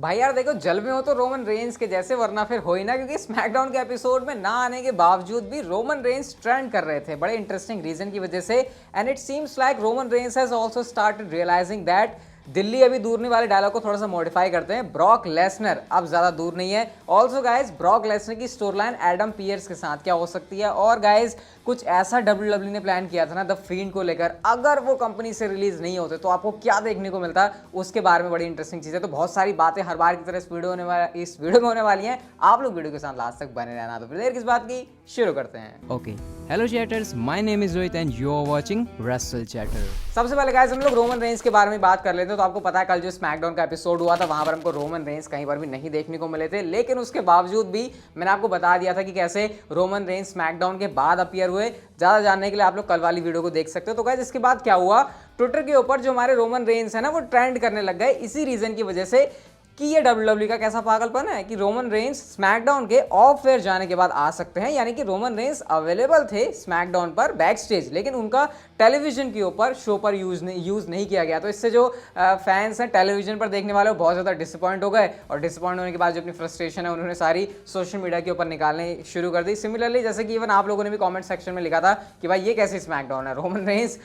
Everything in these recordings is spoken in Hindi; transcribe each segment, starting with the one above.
भाई यार देखो, जल में हो तो रोमन रेंस के जैसे, वरना फिर हो ही ना, क्योंकि स्मैकडाउन के एपिसोड में ना आने के बावजूद भी रोमन रेंस ट्रेंड कर रहे थे बड़े इंटरेस्टिंग रीजन की वजह से। And it seems like Roman Reigns has also started realizing that Delhi अभी दूर नहीं वाले डायलॉग को थोड़ा सा मॉडिफाई करते हैं। ब्रॉक लेसनर अब ज्यादा दूर नहीं है। ऑल्सो गाइज, ब्रॉक लेसनर की स्टोरी लाइन एडम पियर्स के साथ क्या हो सकती है, और गाइज कुछ ऐसा WWE ने प्लान किया था ना द फील्ड को लेकर, अगर वो कंपनी से रिलीज नहीं होते तो आपको क्या देखने को मिलता, उसके बारे में बड़ी इंटरेस्टिंग चीज है। तो बहुत सारी बातें हर बार की तरह इस वीडियो में होने वाली हैं। आप लोग वीडियो के साथ लास्ट तक बने रहना। तो फिर देर किस बात की, शुरू करते हैं। Okay. Hello chatters, my name is Rohit and you are watching Wrestle Chatter. सबसे पहले गाइस हम लोग रोमन रेंस के बारे में बात कर लेते हैं। तो आपको पता है कल जो स्मैकडाउन का एपिसोड हुआ था वहां पर हमको रोमन रेंस कहीं पर भी नहीं देखने को मिले थे, लेकिन उसके बावजूद भी मैंने आपको बता दिया था कि कैसे रोमन रेंस स्मैकडाउन के बाद अपीयर हुए। ज्यादा जानने के लिए आप लोग कल वाली वीडियो को देख सकते हो। तो गाइस इसके बाद क्या हुआ, ट्विटर के ऊपर जो हमारे रोमन रेंस है ना वो ट्रेंड करने लग गए, इसी रीजन की वजह से कि ये WWE का कैसा पागलपन है कि रोमन रेंस स्मैकडाउन के ऑफ एयर जाने के बाद आ सकते हैं। यानी कि रोमन रेंस अवेलेबल थे स्मैकडाउन पर बैक स्टेज, लेकिन उनका टेलीविजन के ऊपर शो पर यूज नहीं किया गया। तो इससे जो फैंस हैं टेलीविजन पर देखने वाले वो बहुत ज़्यादा डिसअपॉइंट हो गए, और डिसअपॉइंट होने के बाद जो अपनी फ्रस्ट्रेशन है उन्होंने सारी सोशल मीडिया के ऊपर निकालने शुरू कर दी। सिमिलरली जैसे कि इवन आप लोगों ने भी कॉमेंट सेक्शन में लिखा था कि भाई ये कैसे स्मैकडाउन है, रोमन रेंस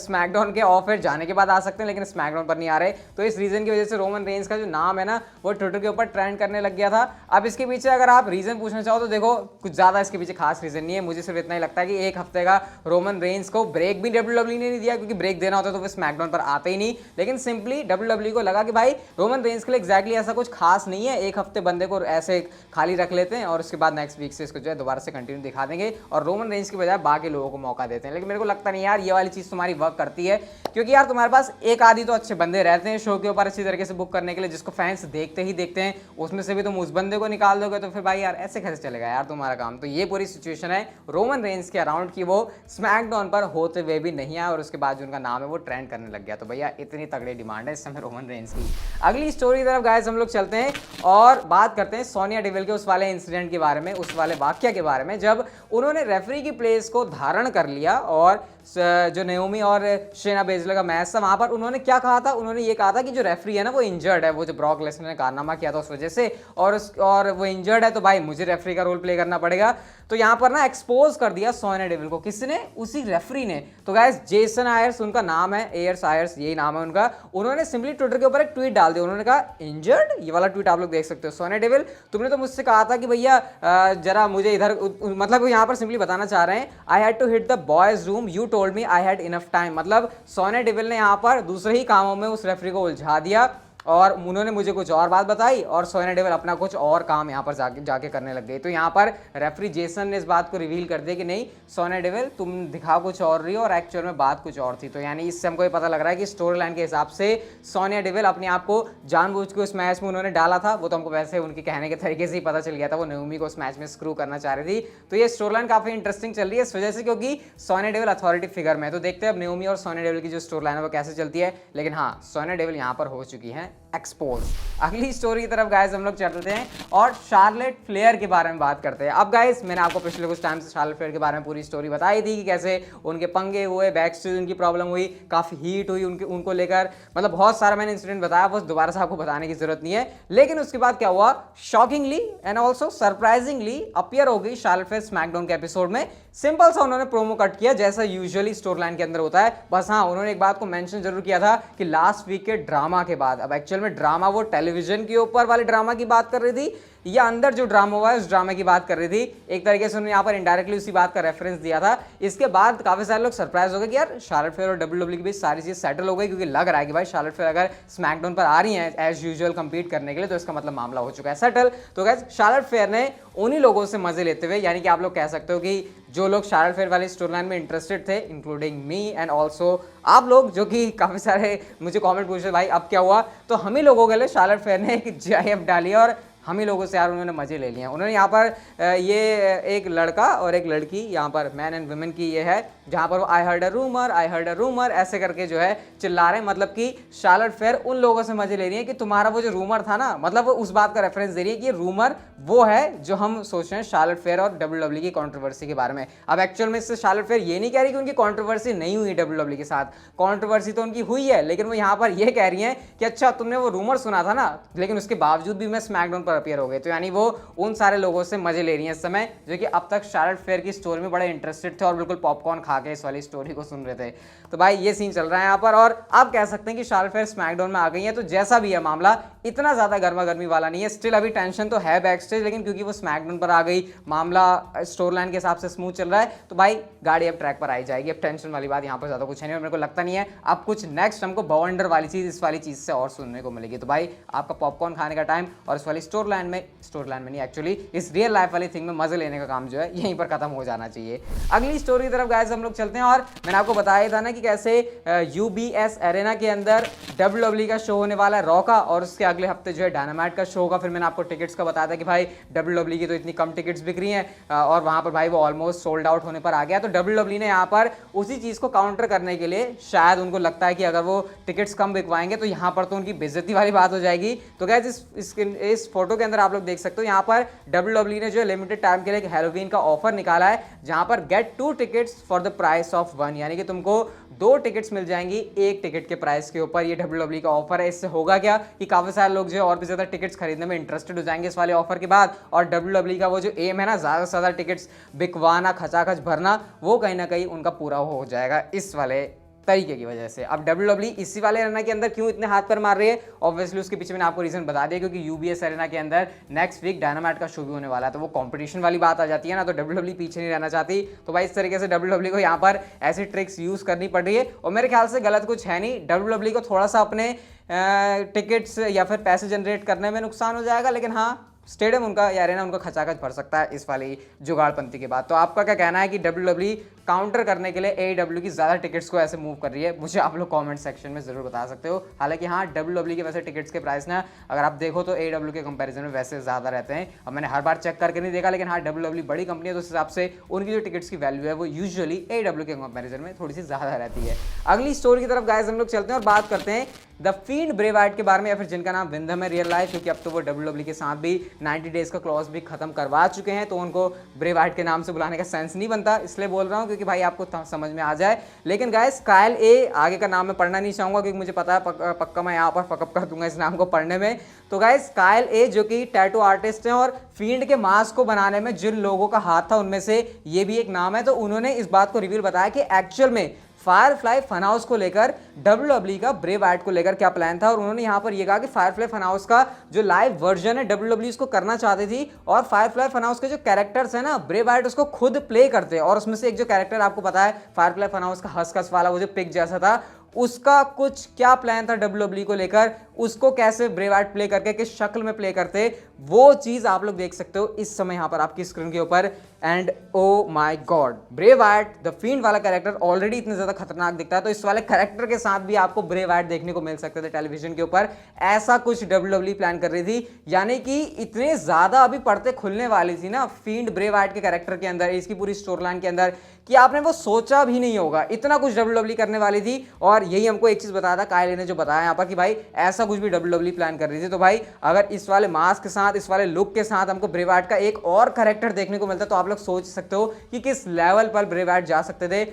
स्मैकडाउन के ऑफ एयर जाने के बाद आ सकते हैं लेकिन स्मैकडाउन पर नहीं आ रहे। तो इस रीजन की वजह से रोमन रेंस का जो नाम है ना वो ट्विटर के ऊपर ट्रेंड करने लग गया था। अब इसके पीछे अगर आप रीजन पूछना चाहो तो देखो कुछ ज्यादा इसके पीछे खास रीजन नहीं है। मुझे सिर्फ इतना ही लगता है कि एक हफ्ते का रोमन रेंस को ब्रेक भी WWE ने नहीं दिया, क्योंकि ब्रेक देना होता तो वो स्मैकडाउन पर आते ही नहीं। लेकिन सिंपली WWE को लगा कि भाई रोमन रेंस के लिए एग्जैक्टली ऐसा कुछ खास नहीं है, एक हफ्ते बंदे को ऐसे खाली रख लेते हैं और उसके बाद नेक्स्ट वीक से इसको जो है दोबारा से कंटिन्यू दिखा देंगे और रोमन रेंस की बजाय बाकी लोगों को मौका देते हैं। लेकिन मेरे को लगता नहीं यार ये वाली चीज तुम्हारी वर्क करती है, क्योंकि यार तुम्हारे पास एक आधी तो अच्छे बंदे रहते हैं शो के ऊपर अच्छी तरीके से बुक करने के लिए, जिसको फैंस देखते ही देखते हैं, उसमें से भी तुम उस बंदे को निकाल दोगे तो फिर भाई यार ऐसे कैसे चलेगा यार तुम्हारा काम। तो ये पूरी सिचुएशन है रोमन रेंस के अराउंड की वो स्मैकडाउन पर होते हुए भी नहीं आया और उसके बाद जो उनका नाम है वो ट्रेंड करने लग गया। तो भैया इतनी तगड़ी डिमांड है इस समय रोमन रेंस की। अगली स्टोरी की तरफ गाइस हम लोग चलते हैं और बात करते हैं सोनिया डेविल के उस वाले इंसिडेंट के बारे में, उस वाले वाक्य के बारे में जब उन्होंने रेफरी की प्लेस को धारण कर लिया और जो नेओमी और शेना बेजलर का मैच था वहां पर उन्होंने क्या कहा था, उन्होंने ये कहा था कि जो रेफरी है ना वो इंजर्ड है, वो जो ब्रॉक लेसनर ने कारनामा किया था उस वजह से, और वो इंजर्ड है तो भाई मुझे रेफरी का रोल प्ले करना पड़ेगा। तो यहां पर ना एक्सपोज कर दिया सोनिया डेविल को, किसने, उसी रेफरी ने। तो गाइस जेसन आयर्स उनका नाम है, एयर्स आयर्स यही नाम है उनका। उन्होंने सिंपली ट्विटर के ऊपर एक ट्वीट डाल दिया, उन्होंने कहा इंजर्ड, ये वाला ट्वीट आप लोग देख सकते हो, सोनिया डेविल तुमने तो मुझसे कहा था कि भैया जरा मुझे इधर, मतलब यहाँ पर सिंपली बताना चाह रहे हैं I had to hit the boys room, you told me I had enough time. मतलब सोनिया डेविल ने यहाँ पर दूसरे ही कामों में उस रेफरी को उलझा दिया और उन्होंने मुझे कुछ और बात बताई और सोनिया डेविल अपना कुछ और काम यहाँ पर जाके करने लग गई। तो यहाँ पर रेफरी जेसन ने इस बात को रिवील कर दिया कि नहीं सोनिया डेविल तुम दिखा कुछ और रही हो और एक्चुअल में बात कुछ और थी। तो यानी इससे हमको ये पता लग रहा है कि स्टोरी लाइन के हिसाब से सोनिया डेविल अपने आप को जानबूझ के उस मैच में उन्होंने डाला था। वो तो हमको वैसे उनके कहने के तरीके से ही पता चल गया था, वो नेओमी को उस मैच में स्क्रू करना चाह रही थी। तो ये स्टोरी लाइन काफी इंटरेस्टिंग चल रही है इस वजह से क्योंकि सोनिया डेविल अथॉरिटी फिगर में है। तो देखते हैं अब नेओमी और सोनिया डेविल की जो स्टोरी लाइन है वो कैसे चलती है। लेकिन हाँ सोनिया डेविल यहाँ पर हो चुकी है एक्सपोज। अगली स्टोरी की तरफ गाइस हम लोग चलते हैं और शार्लेट फ्लेयर के बारे में बात करते हैं। अब गाइस मैंने आपको पिछले कुछ टाइम से शार्लेट फ्लेयर के बारे में पूरी स्टोरी बताई थी कि कैसे उनके पंगे हुए, बैक स्टेज उनकी प्रॉब्लम हुई, काफी हीट हुई उनको लेकर, मतलब बहुत सारा मैंने इंसिडेंट बताया, बस दोबारा से आपको बताने की जरूरत नहीं है। लेकिन उसके बाद क्या हुआ, shockingly and also surprisingly appear हो गई शार्लेट फ्लेयर स्मैकडाउन के एपिसोड में। सिंपल सा उन्होंने प्रोमो कट किया जैसा यूजुअली स्टोरी लाइन के अंदर होता है। बस हाँ उन्होंने एक बात को मेंशन जरूर किया था कि लास्ट वीक के ड्रामा के बाद, अब एक्चुअल में ड्रामा वो टेलीविजन के ऊपर वाले ड्रामा की बात कर रही थी या अंदर जो ड्रामा हुआ है उस ड्रामा की बात कर रही थी। एक तरीके से उन्होंने यहाँ पर इनडायरेक्टली उसी बात का रेफरेंस दिया था। इसके बाद काफी सारे लोग सरप्राइज हो गए कि यार शार्लेट फ्लेयर और WWE के बीच सारी चीज सेटल हो गई, क्योंकि लग रहा है कि भाई शार्लेट फ्लेयर अगर स्मैकडाउन पर आ रही हैं एज यूजुअल कंपीट करने के लिए तो इसका मतलब मामला हो चुका है सेटल। तो गाइस शार्लेट फ्लेयर ने उन्हीं लोगों से मजे लेते हुए, यानी कि आप लोग कह सकते हो कि जो लोग शार्लेट फ्लेयर वाली स्टोरी लाइन में इंटरेस्टेड थे इंक्लूडिंग मी एंड ऑल्सो आप लोग जो कि काफी सारे मुझे कमेंट पूछ रहे भाई अब क्या हुआ, तो हम ही लोगों के लिए शार्लेट फ्लेयर ने एक GIF डाली और हम ही लोगों से यार उन्होंने मजे ले लिए हैं। उन्होंने यहाँ पर ये एक लड़का और एक लड़की, यहाँ पर मैन एंड वुमेन की ये है, जहाँ पर वो आई हर्ड अ रूमर ऐसे करके जो है चिल्ला रहे हैं। मतलब कि शार्लेट फेयर उन लोगों से मजे ले रही है कि तुम्हारा वो जो रूमर था ना, मतलब वो उस बात का रेफरेंस दे रही है कि ये रूमर वो है जो हम सोच रहे हैं शार्लेट फेयर और WWE की कंट्रोवर्सी के बारे में। अब एक्चुअल में इससे शार्लेट फेयर ये नहीं कह रही कि उनकी कंट्रोवर्सी नहीं हुई WWE के साथ, कंट्रोवर्सी तो उनकी हुई है, लेकिन वो यहाँ पर ये कह रही हैं कि अच्छा तुमने वो रूमर सुना था ना, लेकिन उसके बावजूद भी मैं स्मैकडाउन पर अपीयर हो गए। तो यानी वो उन सारे लोगों से मजे ले रही हैं इस समय जो कि अब तक शार्लेट फेयर की स्टोरी में बड़े इंटरेस्टेड थे और बिल्कुल पॉपकॉर्न खा के इस वाली स्टोरी को सुन रहे थे। तो भाई ये सीन चल रहा है यहाँ पर, और आप कह सकते हैं कि शार्लेट फेयर स्मैकडाउन में आ गई है। तो जैसा भी है मामला इतना ज्यादा गर्मा गर्मी वाला नहीं है, स्टिल अभी टेंशन तो है बैक स्टेज, लेकिन क्योंकि वो स्मैकडाउन पर आ गई, मामला स्टोर लाइन के हिसाब से स्मूथ चल रहा है, तो भाई गाड़ी अब ट्रैक पर आई जाएगी। अब टेंशन वाली बात यहाँ पर ज्यादा कुछ है नहीं, और मेरे को लगता नहीं है अब कुछ नेक्स्ट हमको बवंडर वाली चीज इस वाली चीज से और सुनने को मिलेगी। तो भाई आपका पॉपकॉर्न खाने का टाइम और इस वाली स्टोर लाइन में नहीं, एक्चुअली इस रियल लाइफ वाली थिंग में मजे लेने का काम जो है यहीं पर खत्म हो जाना चाहिए। अगली स्टोरी की तरफ गाइस हम लोग चलते हैं, और मैंने आपको बताया था ना कि कैसे UBS एरेना के अंदर WWE का शो होने वाला है रॉ का, और उसके अगले हफ्ते जो है डायनामाइट का शो होगा। फिर मैंने आपको टिकट्स का बताया था कि भाई WWE की तो इतनी कम टिकट्स बिक रही हैं और वहां पर भाई वो ऑलमोस्ट सोल्ड आउट होने पर आ गया। तो WWE ने यहाँ पर उसी चीज को काउंटर करने के लिए शायद उनको लगता है कि अगर वो टिकट्स कम बिकवाएंगे तो यहाँ पर तो उनकी बेइज्जती वाली बात हो जाएगी। तो गाइस इस फोटो के अंदर आप लोग देख सकते हो, यहाँ पर WWE ने जो लिमिटेड टाइम के लिए हैलोवीन का ऑफर निकाला है, जहां पर get 2 tickets for the price of 1, यानी कि तुमको 2 टिकट्स मिल जाएंगी एक टिकट के प्राइस के ऊपर। ये WWE का ऑफर है। इससे होगा क्या कि काफी सारे लोग जो है और भी ज्यादा टिकट्स खरीदने में इंटरेस्टेड हो जाएंगे इस वाले ऑफर के बाद, और WWE का वो जो एम है ना ज्यादा से ज्यादा टिकट्स बिकवाना, खचाखच भरना, वो कहीं ना कहीं उनका पूरा हो जाएगा इस वाले तरीके की वजह से। अब WWE इसी वाले एरेना के अंदर क्यों इतने हाथ पर मार रही है, ऑब्वियसली उसके पीछे मैंने आपको रीजन बता दिया, क्योंकि UBS एरेना के अंदर नेक्स्ट वीक डायनामाइट का शो भी होने वाला है। तो वो कंपटीशन वाली बात आ जाती है ना, तो WWE पीछे नहीं रहना चाहती। तो भाई इस तरीके से WWE को यहाँ पर ऐसी ट्रिक्स यूज करनी पड़ रही है, और मेरे ख्याल से गलत कुछ है नहीं। WWE को थोड़ा सा अपने टिकट्स या फिर पैसे जनरेट करने में नुकसान हो जाएगा, लेकिन हाँ स्टेडियम उनका या एरेना उनका खचाखच भर सकता है इस वाली जुगाड़पंती के बाद। तो आपका क्या कहना है कि WWE काउंटर करने के लिए AEW की ज्यादा टिकट्स को ऐसे मूव कर रही है? मुझे आप लोग कमेंट सेक्शन में जरूर बता सकते हो। हालांकि हाँ WWE के वैसे टिकट्स के प्राइस ना अगर आप देखो तो AEW के कंपैरिजन में वैसे ज्यादा रहते हैं। अब मैंने हर बार चेक करके नहीं देखा, लेकिन हाँ WWE बड़ी कंपनी है तो उस हिसाब से उनकी जो टिकट्स की वैल्यू है वो यूजुअली AEW के कंपैरिजन में थोड़ी सी ज्यादा रहती है। अगली स्टोरी की तरफ गाइस हम लोग चलते हैं और बात करते हैं द फील्ड ब्रे वाइट के बारे में, या फिर जिनका नाम विंधम है रियल लाइफ, क्योंकि अब तो वो WWE के साथ भी 90 डेज का क्लॉज भी खत्म करवा चुके हैं, तो उनको ब्रे वाइट के नाम से बुलाने का सेंस नहीं बनता, इसलिए बोल रहा हूँ क्योंकि भाई आपको समझ में आ जाए। लेकिन गाइस कायल ए, आगे का नाम मैं पढ़ना नहीं चाहूंगा क्योंकि मुझे पता है पक्का मैं यहाँ पर फकअप कर दूंगा इस नाम को पढ़ने में। तो गाइस कायल ए जो कि टैटू आर्टिस्ट हैं और फील्ड के मास्क को बनाने में जिन लोगों का हाथ था उनमें से ये भी एक नाम है। तो उन्होंने इस बात को रिवील बताया कि एक्चुअल में फायरफ्लाई फनहाउस को लेकर WWE का ब्रे वाइट को लेकर क्या प्लान था, और उन्होंने यहां पर यह कहा कि फायरफ्लाई फनहाउस का जो लाइव वर्जन है WWE इसको करना चाहती थी, और फायरफ्लाई फनहाउस के जो कैरेक्टर्स है ना ब्रे वाइट उसको खुद प्ले करते हैं। और उसमें से एक जो कैरेक्टर आपको पता है फायरफ्लाई फनहाउस का हंस वाला वो जो पिग जैसा था, उसका कुछ क्या प्लान था WWE को लेकर, उसको कैसे ब्रे वाइट प्ले करके किस शक्ल में प्ले करते, वो चीज आप लोग देख सकते हो इस समय यहां पर आपकी स्क्रीन के ऊपर। And oh my God, Bray Wyatt the field वाला कैरेक्टर ऑलरेडी इतने ज्यादा खतरनाक दिखता है, तो इस वाले कैरेक्टर के साथ भी आपको ब्रे वाइट देखने को मिल सकते थे टेलीविजन के ऊपर। ऐसा कुछ WWE प्लान कर रही थी, यानी कि इतने ज्यादा अभी पर्दे खुलने वाली थी ना फील्ड ब्रे वाइट के कैरेक्टर के अंदर, इसकी पूरी स्टोरी लाइन के अंदर, कि आपने वो सोचा भी नहीं होगा इतना कुछ WWE करने वाली थी। और यही हमको एक चीज बताया था कायले ने, जो बताया यहाँ पर कि भाई ऐसा कुछ भी WWE प्लान कर रही थी। तो भाई अगर इस वाले मास्क के साथ, इस वाले लुक के साथ हमको ब्रे वाइट का एक और कैरेक्टर देखने को मिलता, तो आप लोग सोच सकते हो कि किस लेवल पर ब्रे वाइट जा सकते थे।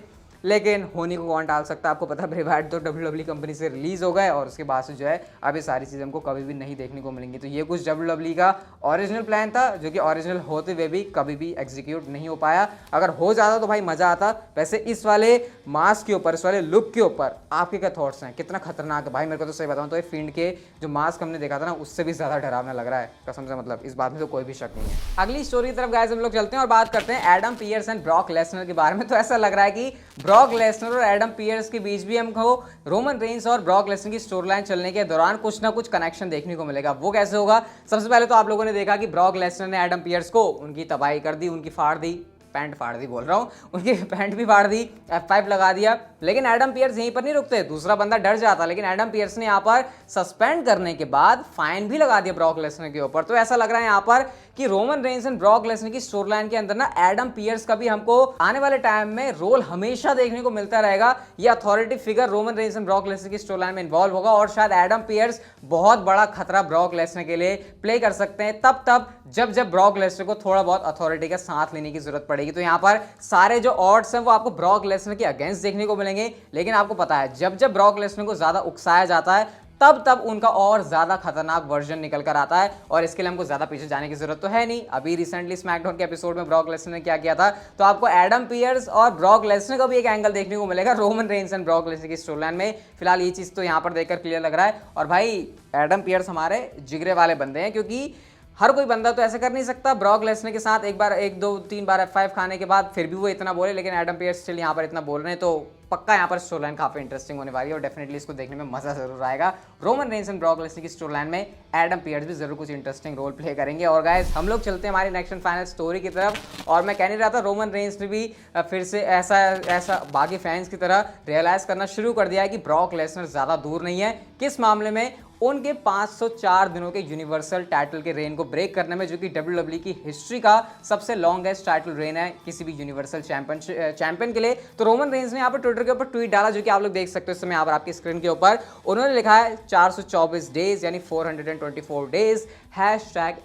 लेकिन होने को कौन टाल सकता है, आपको पता है ब्रे वाइट तो WWE कंपनी से रिलीज हो गए, और उसके बाद से जो है अब ये सारी चीज़ें हमको कभी भी नहीं देखने को मिलेंगी। तो ये कुछ WWE का ओरिजिनल प्लान था, जो कि ओरिजिनल होते हुए भी कभी भी एग्जीक्यूट नहीं हो पाया। अगर हो जाता तो भाई मजा आता। वैसे इस वाले मास्क के ऊपर, इस वाले लुक के ऊपर आपके क्या थॉट्स हैं, कितना खतरनाक है भाई? मेरे को तो सही बताऊं तो ये फील्ड के जो मास्क हमने देखा था ना उससे भी ज्यादा डरावना लग रहा है कसम से, मतलब इस बात में तो कोई भी शक नहीं है। अगली स्टोरी की तरफ गाइस हम लोग चलते हैं और बात करते हैं Adam Pearce and Brock Lesnar के बारे में। तो ऐसा लग रहा है कि ब्रॉक लेसनर और एडम पियर्स के बीच भी हमको रोमन रेंस और ब्रॉक लेसनर की स्टोरी लाइन चलने के दौरान कुछ ना कुछ कनेक्शन देखने को मिलेगा। वो कैसे होगा? सबसे पहले तो आप लोगों ने देखा कि ब्रॉक लेसनर ने एडम पियर्स को उनकी तबाही कर दी, उनकी फाड़ दी, पैंट फाड़ दी बोल रहा हूँ, उनकी पैंट भी फाड़ दी, F5 लगा दिया। लेकिन एडम पियर्स यहीं पर नहीं रुकते, दूसरा बंदा डर जाता, लेकिन एडम पियर्स ने यहाँ पर सस्पेंड करने के बाद फाइन भी लगा दिया ब्रॉक लेसनर के ऊपर। तो ऐसा लग रहा है यहाँ पर कि Roman Reigns and Brock Lesnar की स्टोरी लाइन के अंदर ना एडम पियर्स का भी हमको आने वाले टाइम में रोल हमेशा देखने को मिलता रहेगा। ये authority figure Roman Reigns and Brock Lesnar की स्टोरी लाइन में इन्वॉल्व होगा और शायद एडम पियर्स बहुत बड़ा खतरा ब्रॉक लेसनर के लिए प्ले कर सकते हैं तब जब ब्रॉक लेसनर को थोड़ा बहुत अथॉरिटी का साथ लेने की जरूरत पड़ेगी। तो यहाँ पर सारे जो ऑड्स हैं वो आपको ब्रॉक लेसनर के अगेंस्ट देखने को मिलेंगे। लेकिन आपको पता है जब ब्रॉक लेसनर को ज्यादा उकसाया जाता है तब उनका और ज्यादा खतरनाक वर्जन निकल कर आता है और इसके लिए हमको ज्यादा पीछे जाने की जरूरत तो है नहीं। अभी रिसेंटली स्मैकडाउन के एपिसोड में ब्रॉक लेसनर ने क्या किया था, तो आपको एडम पियर्स और ब्रॉक लेसनर का भी एक एंगल देखने को मिलेगा Roman Reigns and Brock Lesnar की स्टोरी लाइन में। फिलहाल ये चीज तो यहाँ पर देखकर क्लियर लग रहा है। और भाई एडम पियर्स हमारे जिगरे वाले बंदे हैं, क्योंकि हर कोई बंदा तो ऐसा कर नहीं सकता ब्रॉक लेसनर के साथ एक दो तीन बार F5 खाने के बाद फिर भी वो इतना बोले, लेकिन एडम पियर्स स्टिल यहाँ पर इतना बोल रहे हैं। तो पक्का यहाँ पर स्टोरी लाइन काफी इंटरेस्टिंग होने वाली है और डेफिनेटली इसको देखने में मजा जरूर आएगा। Roman Reigns and Brock Lesnar की स्टोरी लाइन में एडम पियर्स भी जरूर कुछ इंटरेस्टिंग रोल प्ले करेंगे। और गाइस हम लोग चलते हैं हमारी नेक्स्ट एंड फाइनल स्टोरी की तरफ। और मैं कह नहीं रहा था, रोमन रेंस ने भी फिर से ऐसा बाकी फैंस की तरह रियलाइज करना शुरू कर दिया है कि ब्रॉक लेसनर ज्यादा दूर नहीं है। किस मामले में? उनके 504 दिनों के यूनिवर्सल टाइटल के रेन को ब्रेक करने में, जो कि WWE की हिस्ट्री का सबसे लॉन्गेस्ट टाइटल रेन है किसी भी यूनिवर्सल चैंपियन के लिए। तो रोमन रेंस ने यहाँ पर ट्विटर के ऊपर ट्वीट डाला, जो कि आप लोग देख सकते हो इस समय यहाँ पर आपकी स्क्रीन के ऊपर। उन्होंने लिखा है 424 डेज यानी 424 डेज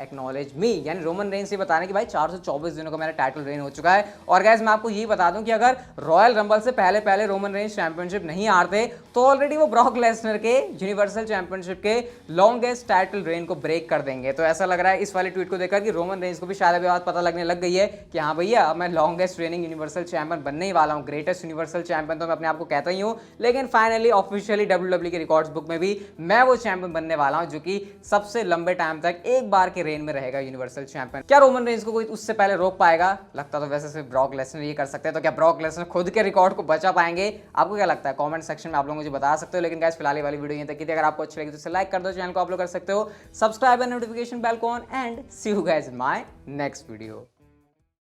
#एक्नॉलेज मी, यानी रोमन रेंस ये बता रहे हैं कि भाई 424 दिनों का मेरा टाइटल रेन हो चुका है। और गाइस मैं आपको यही बता दूं कि अगर रॉयल रंबल से पहले रोमन रेंस चैंपियनशिप नहीं हारते तो ऑलरेडी वो ब्रॉक लेसनर के यूनिवर्सल चैंपियनशिप के लॉन्गेस्ट टाइटल रेन को ब्रेक कर देंगे। तो ऐसा लग रहा है इस वाले ट्वीट को देखकर कि रोमन रेंस को भी शायद अभी बात पता लगने लग गई है कि हाँ भैया मैं लॉन्गेस्ट रेनिंग यूनिवर्सल चैंपियन बनने ही वाला हूँ। ग्रेटेस्ट यूनिवर्सल चैंपियन तो मैं अपने आप को कहता ही हूँ, लेकिन फाइनली ऑफिशियली WWE के रिकॉर्ड्स बुक में भी मैं वो चैंपियन बनने वाला हूँ जो कि सबसे लंबे टाइम तक एक बार के रेन में रहेगा यूनिवर्सल चैंपियन। क्या रोमन रेंस को कोई उससे पहले रोक पाएगा? लगता तो वैसे सिर्फ ब्रॉक लेसनर ये कर सकते हैं। तो क्या ब्रॉक लेसनर खुद के रिकॉर्ड को बचा पाएंगे? आपको क्या लगता है? कमेंट सेक्शन में आप लोग मुझे बता सकते हो। लेकिन गाइस फिलहाल वाली वीडियो यहीं तक की थी। अगर आपको अच्छी लगी तो इसे लाइक कर दो, चैनल को आप लोग कर सकते हो सब्सक्राइब एंड नोटिफिकेशन बेल को on, and see you guys in my next video.